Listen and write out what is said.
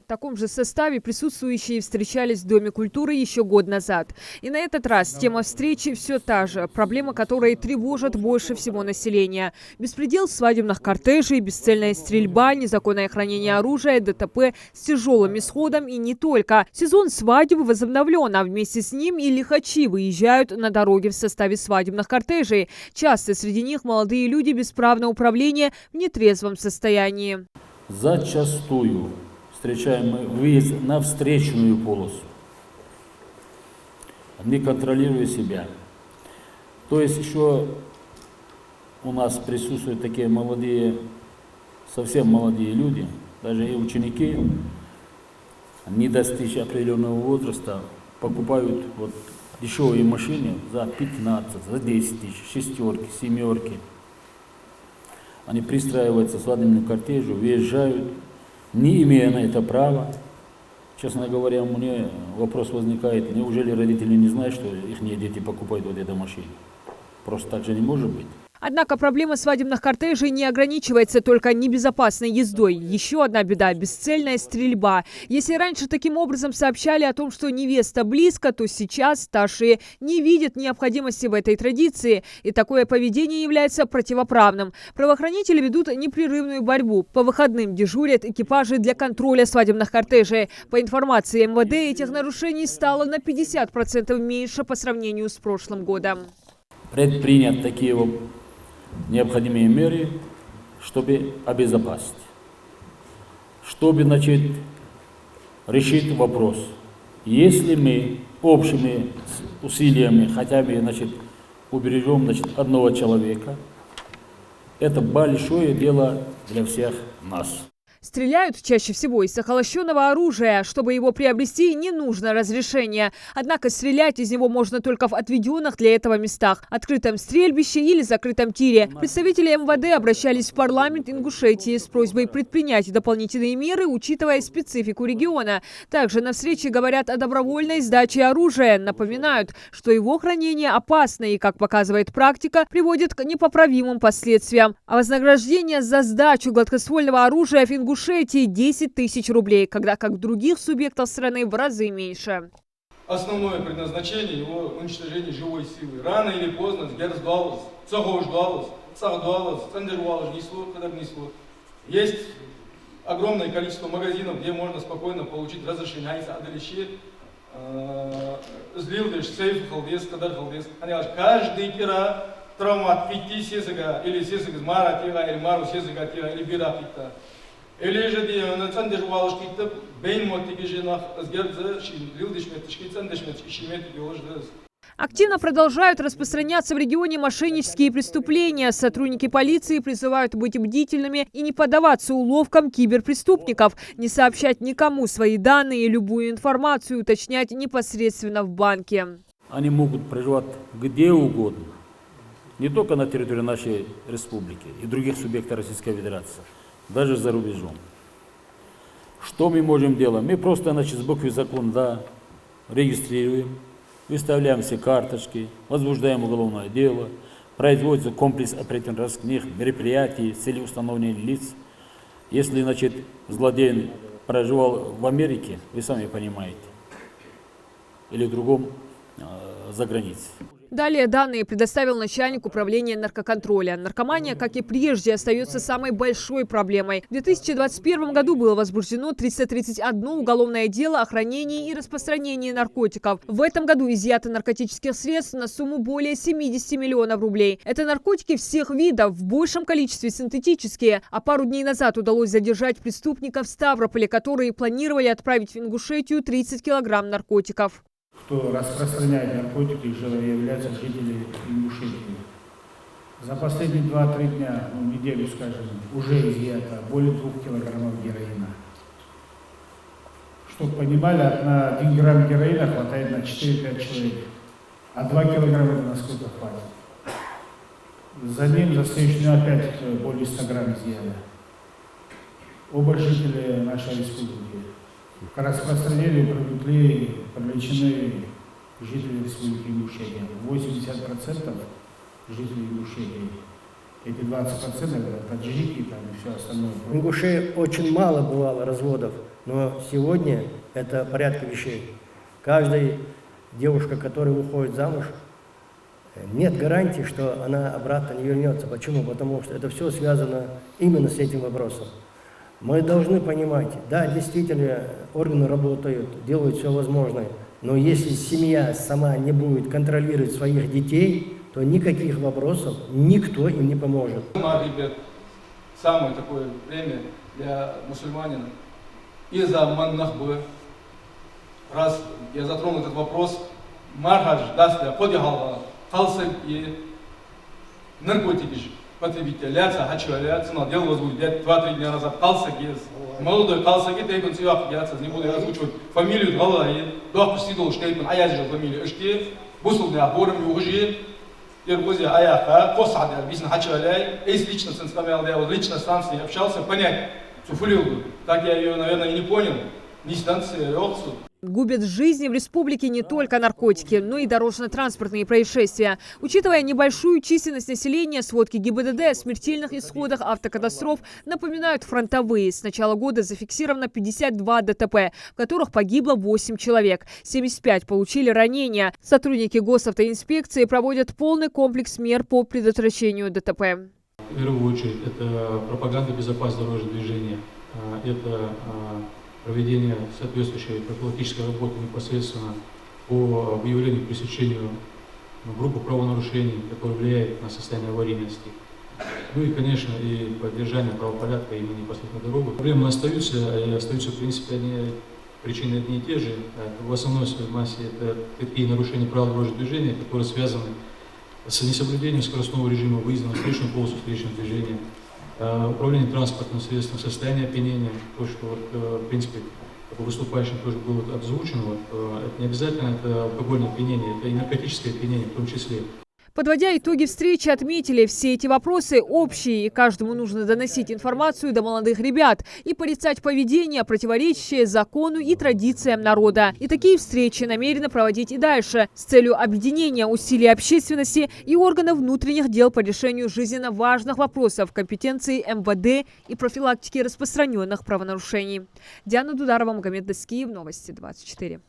таком же составе присутствующие встречались в Доме культуры еще год назад. И на этот раз тема встречи все та же, проблема которой тревожит больше всего населения. Беспредел свадебных кортежей, бесцельная стрельба, незаконное хранение оружия, ДТП с тяжелым исходом и не только. Сезон свадеб возобновлен, а вместе с ним и лихачи выезжают на дороги в составе свадебных кортежей. Часто среди них молодые люди без прав на управление в нетрезвом состоянии. Зачастую встречаем мы выезд на встречную полосу, не контролируя себя. То есть еще у нас присутствуют такие молодые, совсем молодые люди, даже и ученики, не достичь определенного возраста, покупают вот дешевые машины за 15, за 10 тысяч, шестерки, семерки. Они пристраиваются к свадебному кортежу, въезжают, не имея на это права. Честно говоря, мне вопрос возникает, неужели родители не знают, что их дети покупают вот эту машину? Просто так же не может быть. Однако проблема свадебных кортежей не ограничивается только небезопасной ездой. Еще одна беда – бесцельная стрельба. Если раньше таким образом сообщали о том, что невеста близко, то сейчас старшие не видят необходимости в этой традиции. И такое поведение является противоправным. Правоохранители ведут непрерывную борьбу. По выходным дежурят экипажи для контроля свадебных кортежей. По информации МВД, этих нарушений стало на 50% меньше по сравнению с прошлым годом. Предпринять такие вот необходимые меры, чтобы обезопасить, чтобы, решить вопрос. Если мы общими усилиями хотя бы, убережем, одного человека, это большое дело для всех нас. Стреляют чаще всего из охолощенного оружия. Чтобы его приобрести, не нужно разрешения. Однако стрелять из него можно только в отведенных для этого местах – открытом стрельбище или закрытом тире. Представители МВД обращались в парламент Ингушетии с просьбой предпринять дополнительные меры, учитывая специфику региона. Также на встрече говорят о добровольной сдаче оружия. Напоминают, что его хранение опасно и, как показывает практика, приводит к непоправимым последствиям. А вознаграждение за сдачу гладкоствольного оружия в Ингушетии 10 тысяч рублей, когда как в других субъектов страны в разы меньше. Основное предназначение его уничтожение живой силы. Рано или поздно сгерздалось, цагождалось, сагдалось, цендервалось, несло, когда несло. Есть огромное количество магазинов, где можно спокойно получить разрешение. Злилдыш, сейф, халдес, кадар халдес. Каждый кира травмат пяти сесага или сесага мара тига или мару сесага тига или бира пита. Или же на центре валышкиты бейн мотиги женах сгердзе лилдышметишки цендышметишки метиги. Активно продолжают распространяться в регионе мошеннические преступления. Сотрудники полиции призывают быть бдительными и не поддаваться уловкам киберпреступников, не сообщать никому свои данные и любую информацию уточнять непосредственно в банке. Они могут проживать где угодно, не только на территории нашей республики и других субъектов Российской Федерации, даже за рубежом. Что мы можем делать? Мы просто, с буквы закона, регистрируем, выставляем все карточки, возбуждаем уголовное дело, производится комплекс оперативно-розыскных мероприятий с целью установления лиц. Если, злодей проживал в Америке, вы сами понимаете, или в другом за границей. Далее данные предоставил начальник управления наркоконтроля. Наркомания, как и прежде, остается самой большой проблемой. В 2021 году было возбуждено 331 уголовное дело о хранении и распространении наркотиков. В этом году изъято наркотических средств на сумму более 70 миллионов рублей. Это наркотики всех видов, в большем количестве синтетические. А пару дней назад удалось задержать преступников в Ставрополе, которые планировали отправить в Ингушетию 30 килограмм наркотиков. Кто распространяет наркотики, являются жители Ингушетии. За последние 2-3 дня, неделю, уже изъято более 2 килограммов героина. Чтобы понимали, на 1 грамм героина хватает на 4-5 человек, а 2 килограмма это насколько хватит. За ним, за следующий день опять более 100 грамм изъяли. Оба жители нашей республики. К распространению привлечены жители республики Ингушетия. 80% жителей Ингушетии. Эти 20% это таджики и все остальное. В Ингушетии очень мало бывало разводов Но сегодня это порядка вещей. Каждая девушка, которая выходит замуж, нет гарантии, что она обратно не вернется. Почему? Потому что это все связано именно с этим вопросом. Мы должны понимать, да, действительно, органы работают, делают все возможное, но если семья сама не будет контролировать своих детей, то никаких вопросов никто им не поможет. Самое такое время для мусульманина. Из-за маннахбы, раз я затронул этот вопрос, мархадж, дастя, подихалга, халсик и наркотики потребителя, ляца, хачуаля, цена, дело возбудит, 2-3 дня назад, халсик есть. Молодой халсик, это он сюда яца, не буду озвучивать фамилию, галаи, дуах посидел, штейпен, аязжа фамилию, эшки, бусулный обором, южи, Иргузи, аяха, посада, бисна хачуаля, эйс лично с инстамиал, я вот лично сам с ней общался, понять, суфулил бы. Так я ее, наверное, и не понял. Ни станции, опцию. Губят жизни в республике не только наркотики, но и дорожно-транспортные происшествия. Учитывая небольшую численность населения, сводки ГИБДД о смертельных исходах автокатастроф напоминают фронтовые. С начала года зафиксировано 52 ДТП, в которых погибло 8 человек. 75 получили ранения. Сотрудники госавтоинспекции проводят полный комплекс мер по предотвращению ДТП. В первую очередь, это пропаганда безопасного дорожного движения, это проведение соответствующей профилактической работы непосредственно по выявлению и пресечению группы правонарушений, которые влияют на состояние аварийности. Ну и, конечно, и поддержание правопорядка именно непосредственно дорогу. Проблемы остаются, и остаются, в принципе, причины одни и те же. В основной своей массе это такие нарушения правил дорожного движения, которые связаны с несоблюдением скоростного режима выезда на встречную полосу встречного движения, управление транспортным средством, состояние опьянения, то, что, в принципе, выступающим тоже было озвучено, это не обязательно это алкогольное опьянение, это и наркотическое опьянение в том числе. Подводя итоги встречи, отметили, все эти вопросы общие, и каждому нужно доносить информацию до молодых ребят и порицать поведение, противоречащее закону и традициям народа. И такие встречи намерены проводить и дальше с целью объединения усилий общественности и органов внутренних дел по решению жизненно важных вопросов компетенции МВД и профилактики распространенных правонарушений. Диана Дударова, Магомед Даскиев, Новости 24.